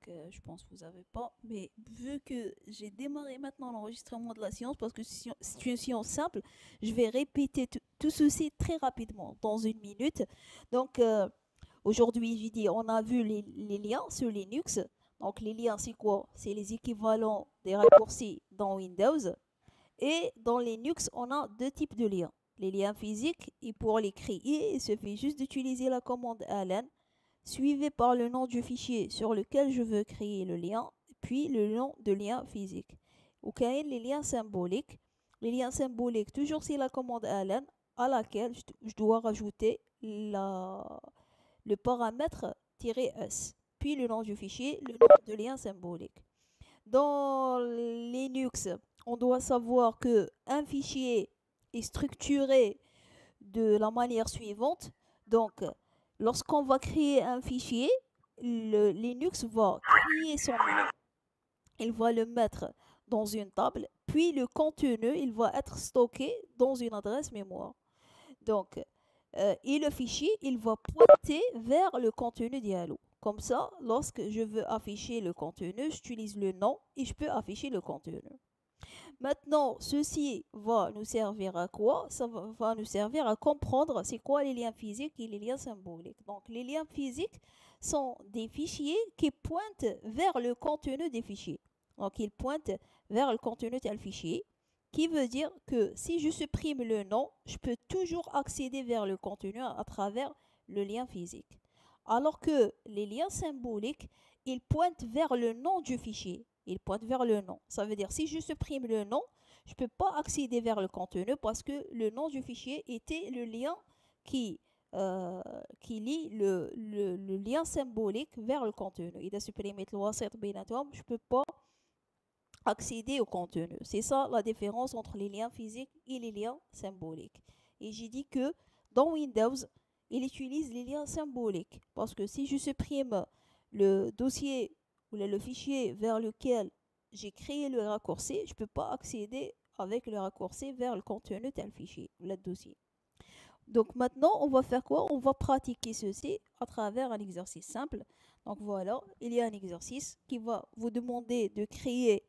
je pense que vous avez pas. Mais vu que j'ai démarré maintenant l'enregistrement de la science, parce que c'est une science simple, je vais répéter tout ceci très rapidement, dans une minute. Donc, aujourd'hui, j'ai dit, on a vu les liens sur Linux. Donc, les liens, c'est quoi? C'est les équivalents des raccourcis dans Windows. Et dans Linux, on a deux types de liens. Les liens physiques, et pour les créer, il suffit juste d'utiliser la commande ln, suivi par le nom du fichier sur lequel je veux créer le lien, puis le nom de lien physique. Ou bien les liens symboliques. Les liens symboliques, toujours c'est la commande ln à laquelle je dois rajouter le paramètre "-s", puis le nom du fichier, le nom de lien symbolique. Dans Linux, on doit savoir que un fichier est structuré de la manière suivante. Donc, lorsqu'on va créer un fichier, le Linux va créer son nom, il va le mettre dans une table, puis le contenu, il va être stocké dans une adresse mémoire. Donc, et le fichier, il va pointer vers le contenu dialog. Comme ça, lorsque je veux afficher le contenu, j'utilise le nom et je peux afficher le contenu. Maintenant, ceci va nous servir à quoi? Va nous servir à comprendre c'est quoi les liens physiques et les liens symboliques. Donc, les liens physiques sont des fichiers qui pointent vers le contenu des fichiers. Donc, ils pointent vers le contenu de tel fichier, qui veut dire que si je supprime le nom, je peux toujours accéder vers le contenu à travers le lien physique. Alors que les liens symboliques, ils pointent vers le nom du fichier. Ils pointent vers le nom. Ça veut dire si je supprime le nom, je ne peux pas accéder vers le contenu parce que le nom du fichier était le lien qui, qui lie le lien symbolique vers le contenu. إذا سبريميت الوسيط بيناتهم, je ne peux pas accéder au contenu. C'est ça la différence entre les liens physiques et les liens symboliques. Et j'ai dit que dans Windows, il utilise les liens symboliques parce que si je supprime le dossier ou le fichier vers lequel j'ai créé le raccourci, je ne peux pas accéder avec le raccourci vers le contenu de tel fichier, le dossier. Donc maintenant, on va faire quoi? On va pratiquer ceci à travers un exercice simple. Donc voilà, il y a un exercice qui va vous demander de créer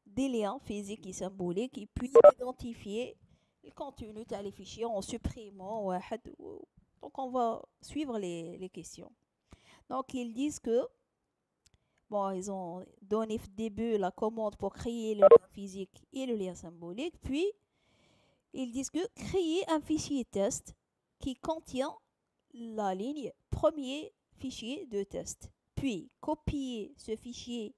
des liens physiques et symboliques et puis identifier le contenu de fichiers en supprimant. Donc on va suivre les questions. Donc ils disent que, bon, ils ont donné au début la commande pour créer le lien physique et le lien symbolique, puis ils disent que créer un fichier test qui contient la ligne premier fichier de test, puis copier ce fichier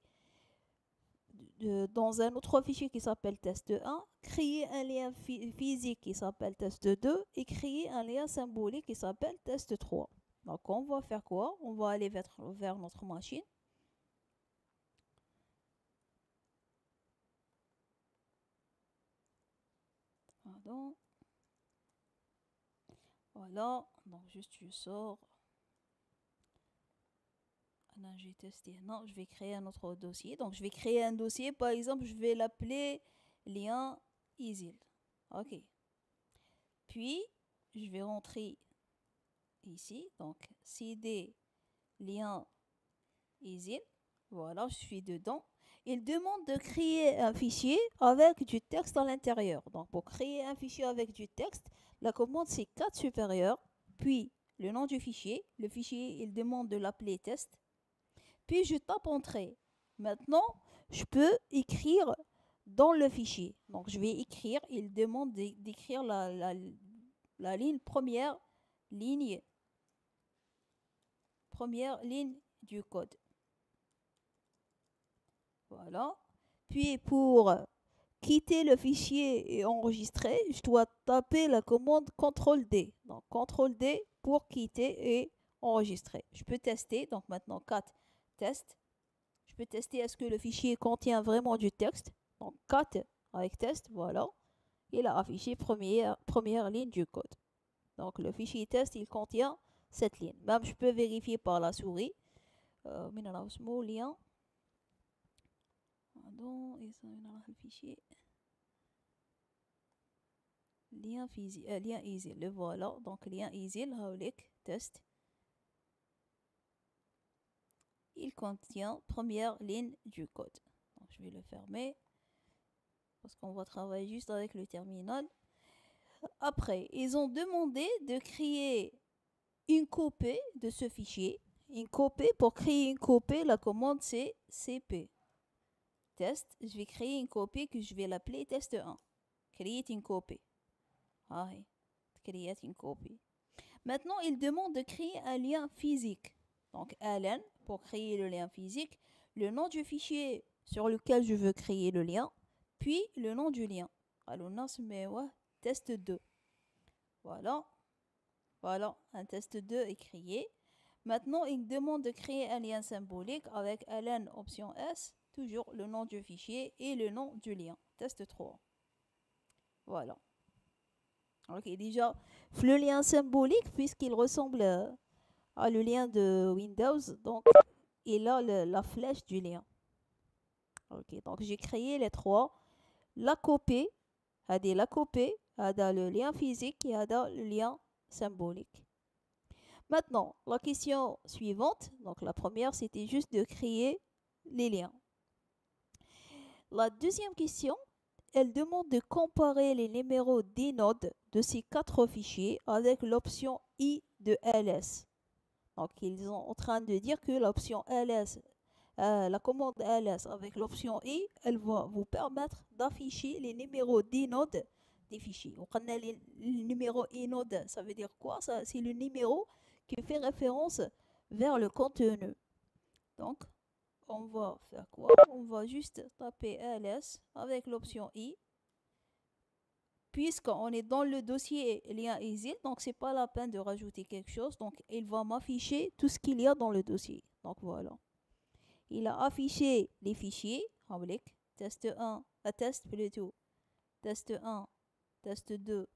dans un autre fichier qui s'appelle test 1, créer un lien physique qui s'appelle test 2 et créer un lien symbolique qui s'appelle test 3. Donc on va faire quoi? On va aller vers notre machine. Pardon. Voilà, donc juste je sors. Là, j'ai testé. Non, je vais créer un autre dossier. Donc je vais créer un dossier, par exemple, je vais l'appeler lien easy. Ok. Puis je vais rentrer ici, donc cd lien easy. Voilà, je suis dedans. Il demande de créer un fichier avec du texte à l'intérieur. Donc pour créer un fichier avec du texte, la commande c'est 4 supérieur, puis le nom du fichier. Le fichier, il demande de l'appeler test. Puis je tape entrée. Maintenant, je peux écrire dans le fichier. Donc je vais écrire, il demande d'écrire la ligne première ligne du code. Voilà. Puis pour quitter le fichier et enregistrer, je dois taper la commande CTRL-D. Donc CTRL-D pour quitter et enregistrer. Je peux tester. Donc maintenant, 4 test. Je peux tester est-ce que le fichier contient vraiment du texte. Donc 4 avec test, voilà. Il a affiché première ligne du code. Donc le fichier test, il contient cette ligne. Même je peux vérifier par la souris. Lien. Pardon, le fichier. Lien physique, lien easy, le voilà. Donc lien easy, test. Il contient première ligne du code. Donc, je vais le fermer parce qu'on va travailler juste avec le terminal. Après, ils ont demandé de créer une copie de ce fichier. Une copie, pour créer une copie, la commande c'est cp test. Je vais créer une copie que je vais l'appeler test 1. Create une copie. Ah, create une copie. Maintenant, il demande de créer un lien physique. Donc, ln, pour créer le lien physique, le nom du fichier sur lequel je veux créer le lien, puis le nom du lien. Alors, on se met test 2. Voilà. Voilà, un test 2 est créé. Maintenant, il demande de créer un lien symbolique avec ln option S, toujours le nom du fichier et le nom du lien. Test 3. Voilà. Ok, déjà, le lien symbolique, puisqu'il ressemble à le lien de Windows, donc il a la flèche du lien. Ok, donc j'ai créé les trois. La copie, la copie, le lien physique et le lien symbolique. Maintenant, la question suivante, donc la première, c'était juste de créer les liens. La deuxième question, elle demande de comparer les numéros des nodes de ces quatre fichiers avec l'option I de ls. Donc, ils sont en train de dire que l'option ls, la commande ls avec l'option I, elle va vous permettre d'afficher les numéros des nodes des fichiers. On connaît le numéro inode, ça veut dire quoi? C'est le numéro qui fait référence vers le contenu. Donc, on va faire quoi? On va juste taper ls avec l'option I. Puisqu'on est dans le dossier lien exil, donc c'est pas la peine de rajouter quelque chose. Donc, il va m'afficher tout ce qu'il y a dans le dossier. Donc, voilà. Il a affiché les fichiers, test 1, test plutôt, test 1, test 2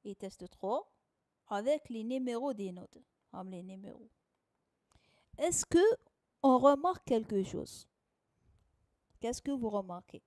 et test 3, avec les numéros des nodes. Les numéros. Est-ce que on remarque quelque chose? Qu'est-ce que vous remarquez?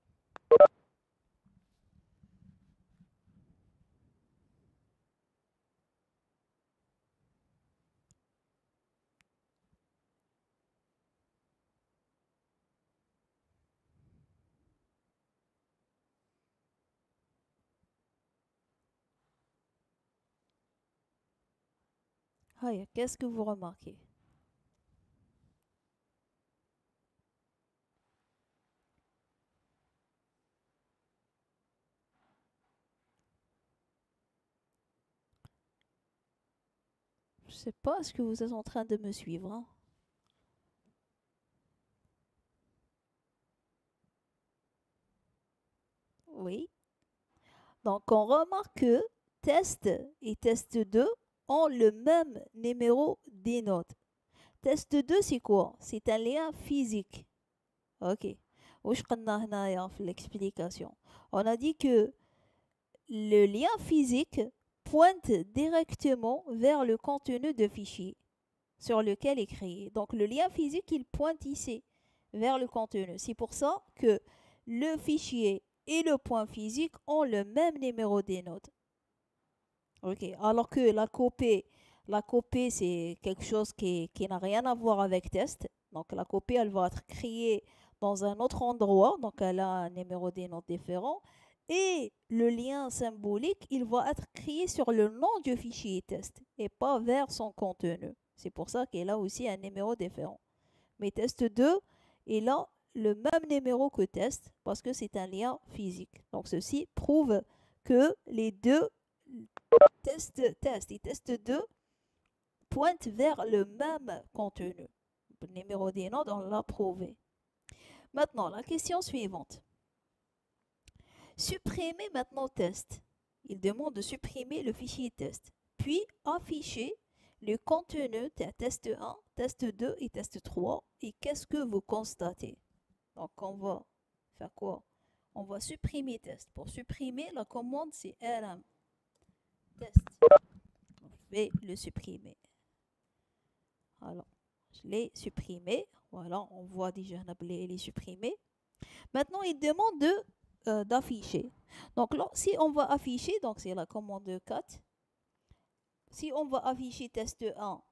Qu'est-ce que vous remarquez? Je sais pas, est-ce que vous êtes en train de me suivre, hein? Oui. Donc, on remarque que test et test 2 ont le même numéro des nodes. Test 2, c'est quoi? C'est un lien physique. Ok. L'explication. On a dit que le lien physique pointe directement vers le contenu de fichier sur lequel est créé. Donc, le lien physique, il pointe ici vers le contenu. C'est pour ça que le fichier et le point physique ont le même numéro des nodes. Ok, alors que la copie c'est quelque chose qui n'a rien à voir avec test. Donc la copie, elle va être créée dans un autre endroit, donc elle a un numéro des nodes différent. Et le lien symbolique, il va être créé sur le nom du fichier test et pas vers son contenu. C'est pour ça qu'il a aussi un numéro différent. Mais test 2, il a le même numéro que test parce que c'est un lien physique. Donc ceci prouve que les deux test et test 2 pointent vers le même contenu. Le numéro des nodes, on l'a prouvé. Maintenant, la question suivante. Supprimer maintenant test. Il demande de supprimer le fichier test, puis afficher le contenu de test 1, test 2 et test 3. Et qu'est-ce que vous constatez? Donc, on va faire quoi? On va supprimer test. Pour supprimer, la commande, c'est rm test. Je vais le supprimer. Alors, je l'ai supprimé. Voilà, on voit déjà il est supprimé. Maintenant, il demande d'afficher. Donc, là, si on va afficher, donc c'est la commande 4. Si on va afficher test 1,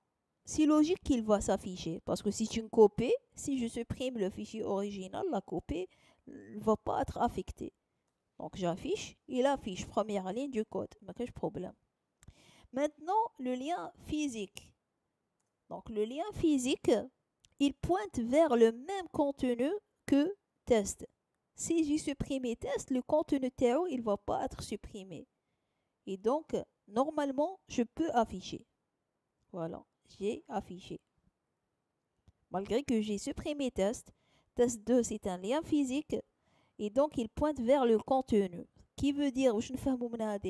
c'est logique qu'il va s'afficher. Parce que c'est une copie. Si je supprime le fichier original, la copie ne va pas être affectée. Donc j'affiche, il affiche première ligne du code. Mais quel problème? Maintenant, le lien physique. Donc le lien physique, il pointe vers le même contenu que test. Si j'ai supprimé test, le contenu Théo, il ne va pas être supprimé. Et donc, normalement, je peux afficher. Voilà, j'ai affiché. Malgré que j'ai supprimé test, test 2, c'est un lien physique. Et donc, il pointe vers le contenu. Qui veut dire,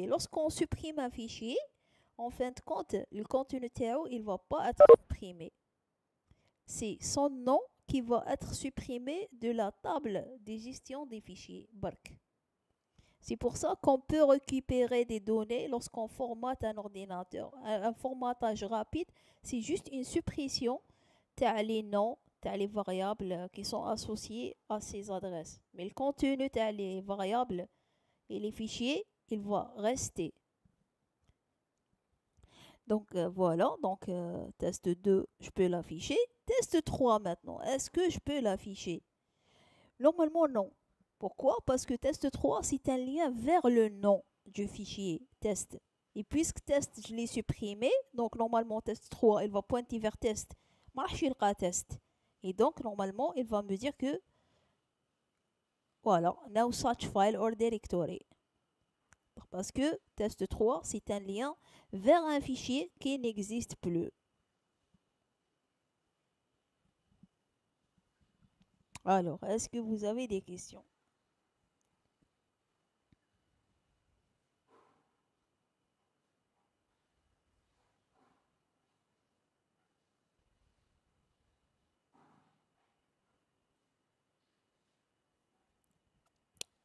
lorsqu'on supprime un fichier, en fin de compte, le contenu Théo, il ne va pas être supprimé. C'est son nom qui va être supprimé de la table de gestion des fichiers BARC. C'est pour ça qu'on peut récupérer des données lorsqu'on formate un ordinateur. Un formatage rapide, c'est juste une suppression des noms, des variables qui sont associées à ces adresses. Mais le contenu des variables et les fichiers, il va rester. Donc voilà, donc test 2, je peux l'afficher. Test 3 maintenant, est-ce que je peux l'afficher? Normalement non. Pourquoi? Parce que test 3, c'est un lien vers le nom du fichier test. Et puisque test, je l'ai supprimé, donc normalement test 3, il va pointer vers test. Test. Et donc normalement, il va me dire que voilà, no such file or directory. Parce que test 3, c'est un lien vers un fichier qui n'existe plus. Alors, est-ce que vous avez des questions?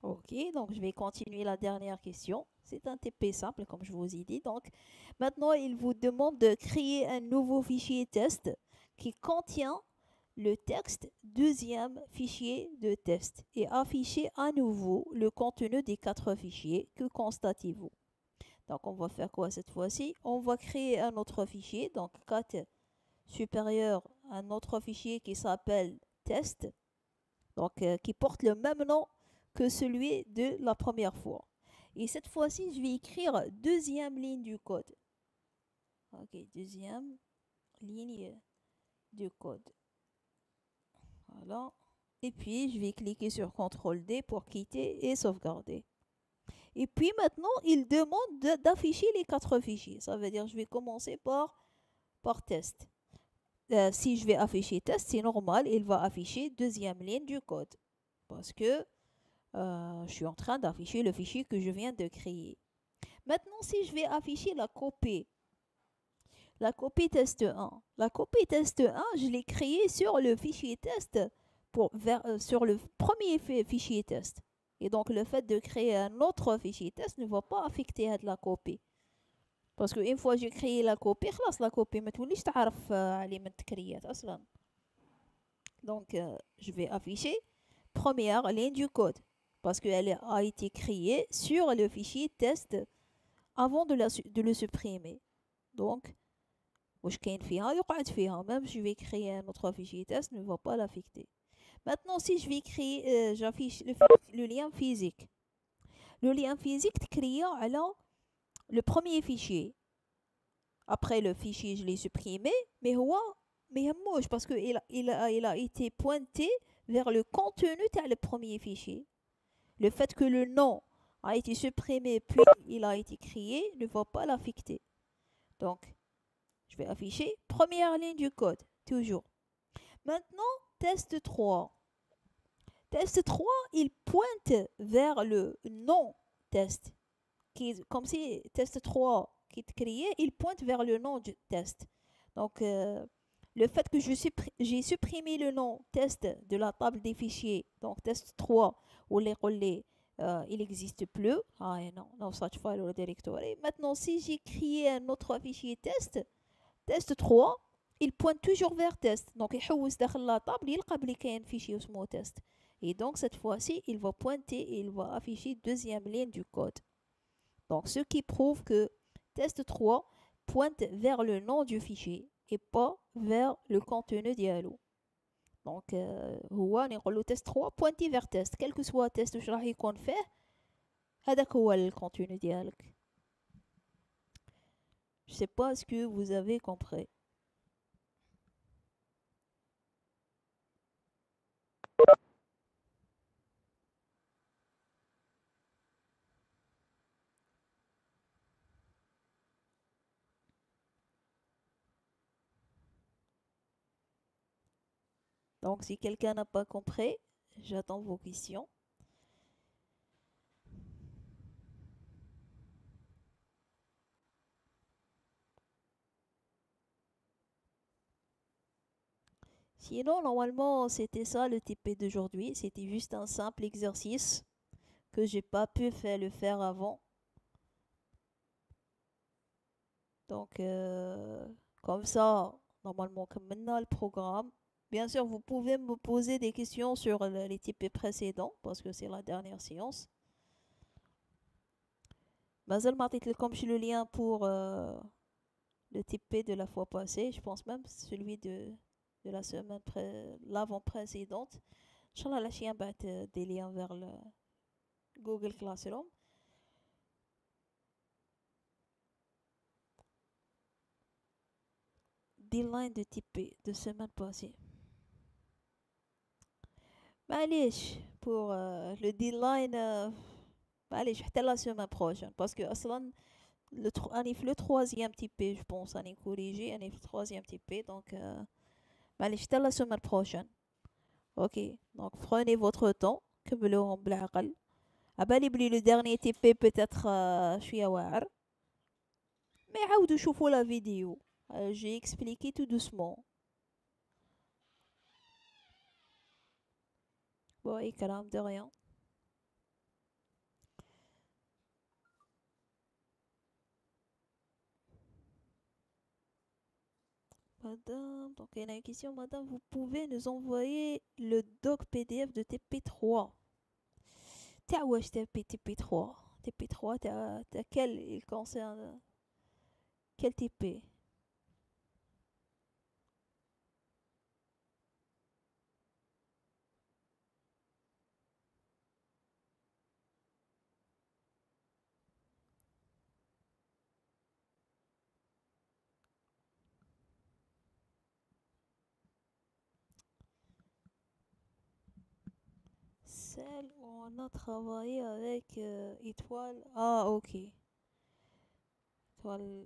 Ok, donc je vais continuer la dernière question. C'est un TP simple, comme je vous ai dit. Donc, maintenant, il vous demande de créer un nouveau fichier test qui contient le texte deuxième fichier de test et afficher à nouveau le contenu des 4 fichiers. Que constatez-vous? Donc, on va faire quoi cette fois-ci? On va créer un autre fichier, donc 4 supérieur à un autre fichier qui s'appelle test, donc qui porte le même nom que celui de la première fois. Et cette fois-ci, je vais écrire deuxième ligne du code. Ok, deuxième ligne du code. Voilà. Et puis, je vais cliquer sur CTRL-D pour quitter et sauvegarder. Et puis maintenant, il demande d'afficher les 4 fichiers. Ça veut dire que je vais commencer par test. Si je vais afficher test, c'est normal, il va afficher deuxième ligne du code. Parce que je suis en train d'afficher le fichier que je viens de créer. Maintenant, si je vais afficher la copie test 1. La copie test 1, je l'ai créée sur le fichier test, sur le premier fichier test. Et donc, le fait de créer un autre fichier test ne va pas affecter la copie. Parce qu'une fois que j'ai créé la copie, la copie ما توليش تعرف علي من تكريات أصلا. Donc, je vais afficher première ligne du code. Parce qu'elle a été créée sur le fichier test avant de le supprimer. Donc, même si je vais créer un autre fichier test, ne va pas l'affecter. Maintenant, si je vais créer, j'affiche le lien physique. Le lien physique créé alors le premier fichier. Après le fichier, je l'ai supprimé, mais moche parce qu'il a été pointé vers le contenu de le premier fichier. Le fait que le nom a été supprimé puis il a été créé ne va pas l'affecter. Donc, je vais afficher première ligne du code, toujours. Maintenant, test 3. Test 3, il pointe vers le nom test. Comme si test 3 qui est créé, il pointe vers le nom du test. Donc, le fait que j'ai supprimé le nom test de la table des fichiers, donc test 3 ou les relais, il n'existe plus. Ah non, no such file or directory. Maintenant, si j'ai créé un autre fichier test 3, il pointe toujours vers test. Donc, يحوس داخل la table, يلقى بلي كاين fichier اسمه test. Et donc, cette fois-ci, il va pointer et il va afficher deuxième ligne du code. Donc, ce qui prouve que test 3 pointe vers le nom du fichier. et pas vers le contenu ديالو. دونك هو نقول له تيست 3 بوينتي فيغ تيست quel que soit تيست واش راح يكون فيه هذاك هو الكونتوني ديالك. Je sais pas ce que vous avez compris. Donc si quelqu'un n'a pas compris, j'attends vos questions. Sinon, normalement, c'était ça le TP d'aujourd'hui. C'était juste un simple exercice que j'ai pas pu le faire avant. Donc, comme ça, normalement, comme maintenant le programme. Bien sûr, vous pouvez me poser des questions sur les TP précédents parce que c'est la dernière séance. Mazel comme le lien pour le TP de la fois passée. Je pense même celui de la semaine l'avant précédente. Inch'Allah, la chien bat des liens vers le Google Classroom. Deadline de type de semaine passée. معليش pour le deadline معليش حتى la semaine prochaine parce que اصلا اني في le troisième type je pense اني corrigé اني في le troisième type donc معليش حتى la semaine prochaine. Ok, donc prenez votre temps كملوهم بالعقل. عبالي بلي le dernier type peut-être شوية واعر mais عاودوا شوفوا la vidéo. J'ai expliqué tout doucement. Bon, et كلام de rien. Madame, donc il y a une question, madame, vous pouvez nous envoyer le doc PDF de TP3. T'as wesh TP3? TP3, t'as quel, il concerne quel TP? Celle où on a travaillé avec Étoile. Ah, ok.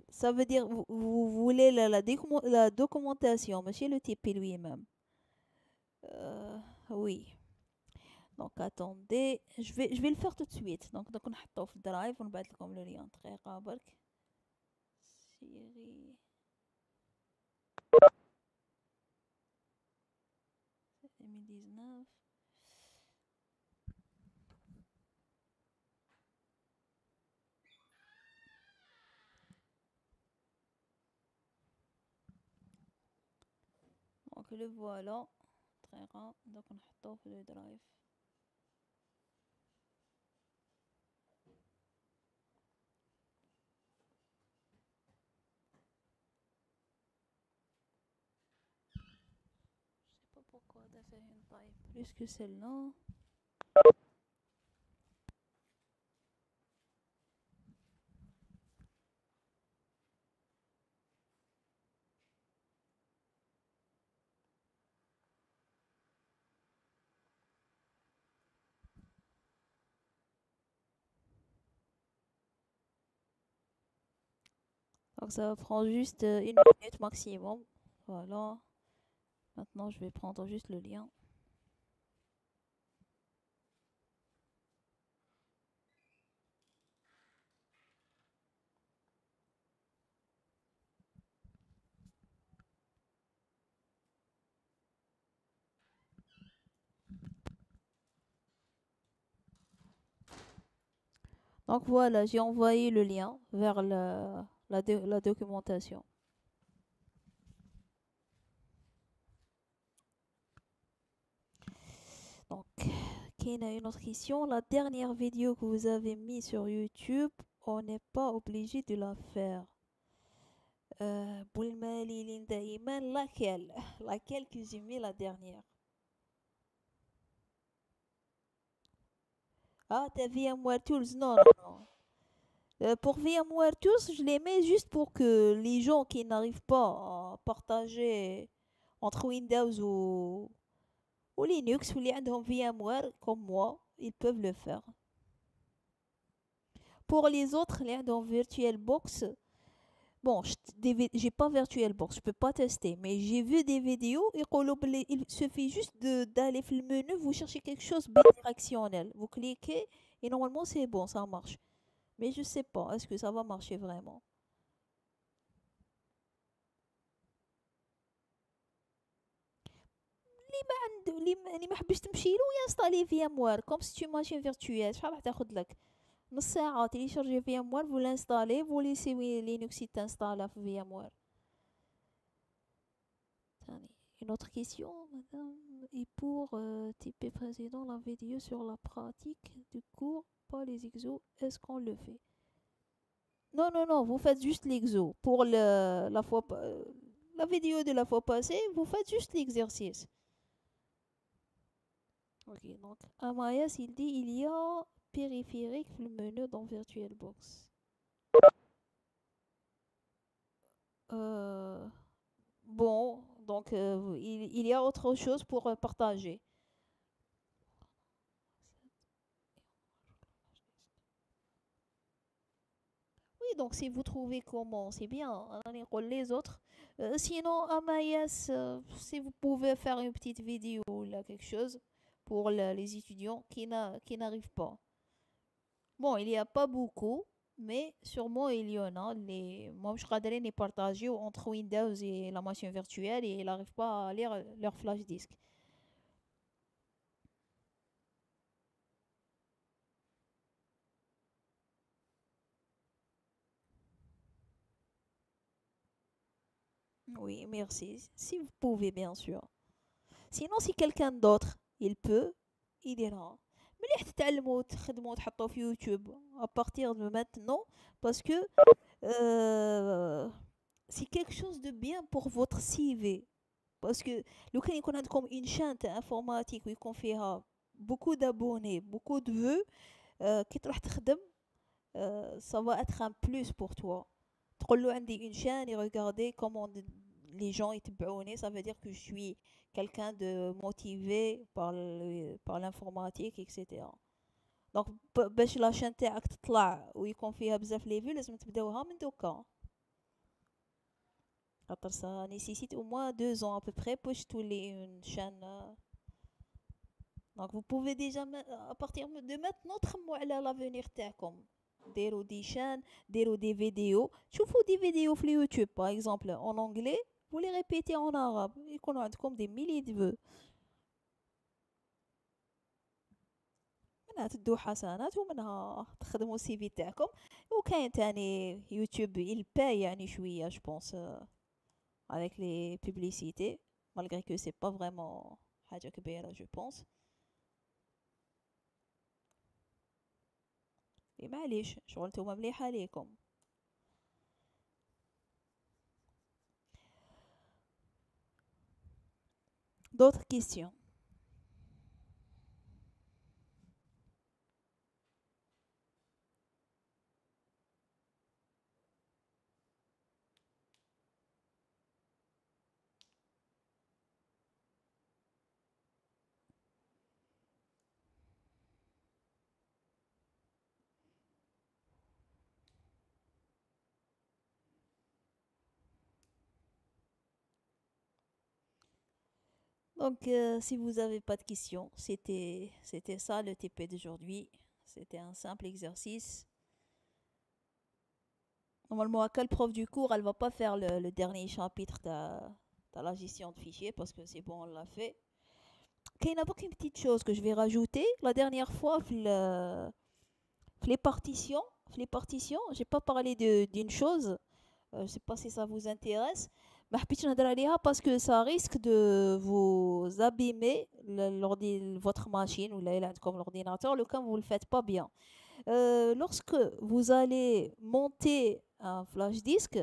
Ça veut dire, vous voulez la documentation, monsieur le TP lui-même. Oui. Donc attendez, je vais le faire tout de suite. Donc نحطه في الدرايف ونبعث لكم le lien دقيقة برك. Siri 2019. Donc le voilà. Très grand. Donc نحطه في le drive. Je sais pas pourquoi on a fait une taille plus que celle-là. Donc ça prend juste une minute maximum. Voilà. Maintenant je vais prendre juste le lien. Donc voilà, j'ai envoyé le lien vers la documentation. Donc, qu'il y a une autre question. La dernière vidéo que vous avez mise sur YouTube, on n'est pas obligé de la faire. Boulmalilin Daïman, laquelle? Laquelle que j'ai mis la dernière? Ah, t'as VMware Tools? Non, non, non. Pour VMware Tools, je les mets juste pour que les gens qui n'arrivent pas à partager entre Windows ou Linux ou les عندهم VMware comme moi, ils peuvent le faire. Pour les autres, les عندهم VirtualBox, bon, j'ai pas VirtualBox, je peux pas tester, mais j'ai vu des vidéos, il suffit juste d'aller dans le menu, vous cherchez quelque chose bidirectionnel, vous cliquez et normalement c'est bon, ça marche. Mais je sais pas, est-ce que ça va marcher vraiment? اللي ما حبش تمشي له ينستالي فيم وار كوم سي تو ماشين فيرتويال شحال راح تاخذ لك نص ساعه تيليشارجي فيم وار فو لانستالي فو ليسي لينكس تانستالا في فيم وار ثاني. Une autre question, madame. Et pour TP précédent, la vidéo sur la pratique du cours, pas les exos, est-ce qu'on le fait? Non, non, non, vous faites juste l'exo. Pour la vidéo de la fois passée, vous faites juste l'exercice. Ok, donc Amayas, il dit il y a périphérique le menu dans VirtualBox. Euh, bon, donc il y a autre chose pour partager. Oui, donc si vous trouvez comment, c'est bien. Allez, les autres. Sinon, Amayas, si vous pouvez faire une petite vidéo là, quelque chose pour les étudiants qui n'arrivent pas. Bon, il n'y a pas beaucoup, mais sûrement il y en a. Moi, je regarde les partager entre Windows et la machine virtuelle et ils n'arrivent pas à lire leur flash disk. Oui, merci. Si vous pouvez, bien sûr. Sinon, si quelqu'un d'autre, il peut, il ira. مليح تتعلموا تخدموا وتحطوا في يوتيوب à partir de maintenant parce que c'est quelque chose de bien pour votre CV. Parce que لو كان يكون عندكم une chaîne informatique ويكون فيها beaucoup d'abonnés, beaucoup de vues, كي تروح تخدم, ça va être un plus pour toi. تقول له عندي une chaîne et regardez comment les gens يتبعوني, ça veut dire que je suis quelqu'un de motivé par l'informatique, etc. دونك باش لا chaîne تاعك تطلع ويكون فيها بزاف لي فيو لازم تبداوها من دوكا. خاطر ça nécessite au moins 2 ans à peu près باش تولي une chaîne. Donc vous pouvez déjà à partir de maintenant تخموا على l'avenir تاعكم. ديروا دي chaînes, ديروا des vidéos. شوفوا des vidéos في اليوتيوب par exemple en anglais, vous les répétez en arabe, يكونوا عندكم des milliers de vues. منها تدو حسنات ومنها تخدموا السي في تاعكم. وكاين تاني يوتيوب il paye يعني شوية je pense avec les publicités malgré que c'est pas vraiment حاجة كبيرة je pense. إيه معليش شغل نتوما مليحة ليكم. D'autres questions? Donc, si vous n'avez pas de questions, c'était ça le TP d'aujourd'hui. C'était un simple exercice. Normalement, quel prof du cours, elle va pas faire le dernier chapitre de la gestion de fichiers parce que c'est bon, on l'a fait. Il y a une petite chose que je vais rajouter. La dernière fois, les partitions, j'ai pas parlé d'une chose. Je sais pas si ça vous intéresse. ما حبيتش نهضر عليها parce que ça risque de vous abîmer votre machine ou là comme l'ordinateur le cas où vous le faites pas bien. Lorsque vous allez monter un flash disk,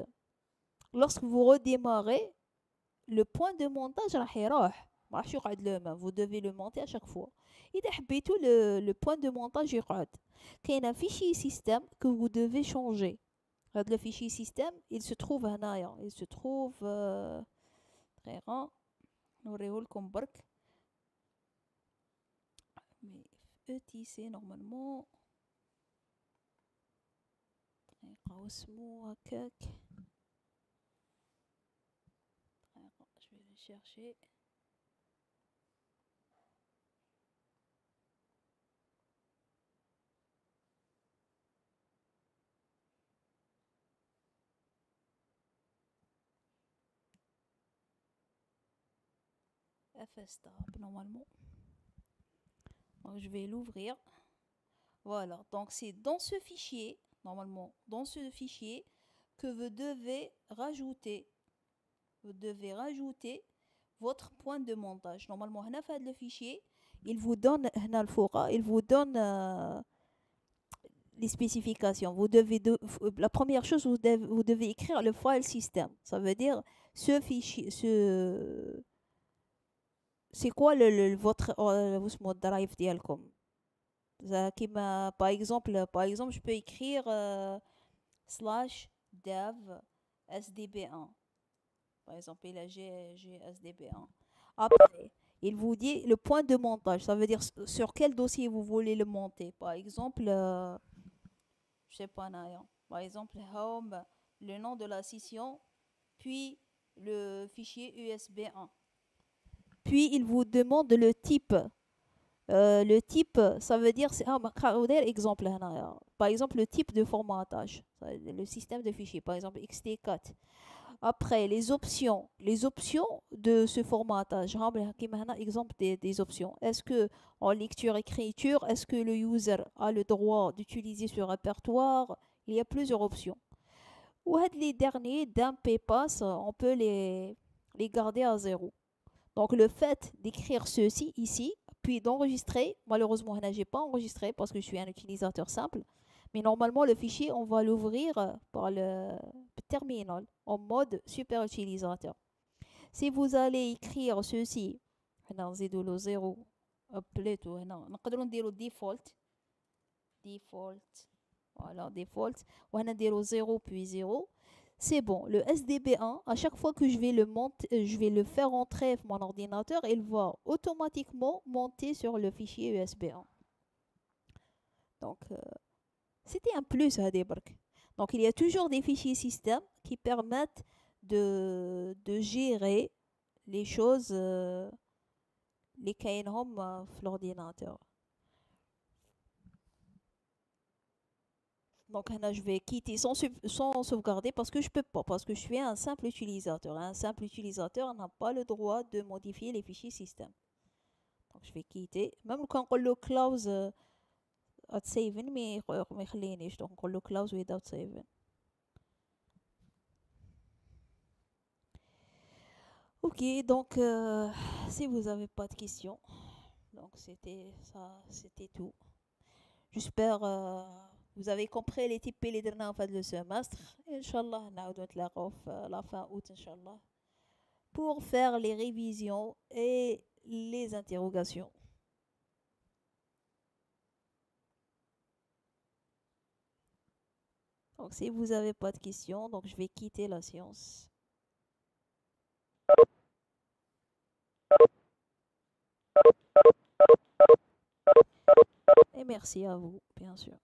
Lorsque vous redémarrez, le point de montage راح يروح ما راحش يقعد le même. Vous devez le monter à chaque fois. إذا حبيتوا le point de montage يقعد. كاين un fichier système que vous devez changer. هذا le fichier système, il se trouve هنايا. Il se trouve دقيقة نوريه لكم برك. Mais ETC normalement دقيقة واسمو هكاك. دقيقة je vais le chercher. FSTab normalement. Donc je vais l'ouvrir. Voilà, donc c'est dans ce fichier, normalement, dans ce fichier, que vous devez rajouter votre point de montage. Normalement, هنا في le fichier, il vous donne هنا الفوق, il vous donne les spécifications. La première chose, vous devez écrire le file system. Ça veut dire ce fichier, c'est quoi votre drive ديالكم. Par exemple, je peux écrire /dev sdb1. Par exemple, et là, j'ai sdb1. Après, il vous dit le point de montage. Ça veut dire sur quel dossier vous voulez le monter. Par exemple, je sais pas, par exemple, home, le nom de la session, puis le fichier USB1. Puis, il vous demande le type. Le type, ça veut dire, exemple, par exemple, le type de formatage, le système de fichiers, par exemple, XT4. Après, les options de ce formatage, exemple des options. Est-ce que en lecture-écriture, est-ce que le user a le droit d'utiliser ce répertoire? Il y a plusieurs options. Ou les derniers, d'un pass, on peut les garder à 0. Donc le fait d'écrire ceci ici, puis d'enregistrer, malheureusement, je n'ai pas enregistré parce que je suis un utilisateur simple, mais normalement le fichier, on va l'ouvrir par le terminal en mode super utilisateur. Si vous allez écrire ceci, on زيدوا له 0 plutôt هنا نقدروا نديروا default voilà default وهنا نديروا 0 puis 0. C'est bon, le SDB1, à chaque fois que je vais je vais le faire entrer sur mon ordinateur, il va automatiquement monter sur le fichier USB1. Donc, c'était un plus à Debark. Donc, il y a toujours des fichiers système qui permettent de gérer les choses, les KNHOM sur l'ordinateur. Donc là, je vais quitter sans sauvegarder parce que je peux pas, parce que je suis un simple utilisateur. Un simple utilisateur n'a pas le droit de modifier les fichiers système. Donc je vais quitter. Même quand on le close at saving, mais donc on le close without saving. Ok, donc si vous n'avez pas de questions, donc c'était ça, c'était tout. J'espère vous avez compris les types اللي درنا في هذا le semestre. Inch'Allah, نعاودو نتلاقاو في la fin août Inch'Allah pour faire les révisions et les interrogations. Donc si vous n'avez pas de questions, donc je vais quitter la séance. Et merci à vous, bien sûr.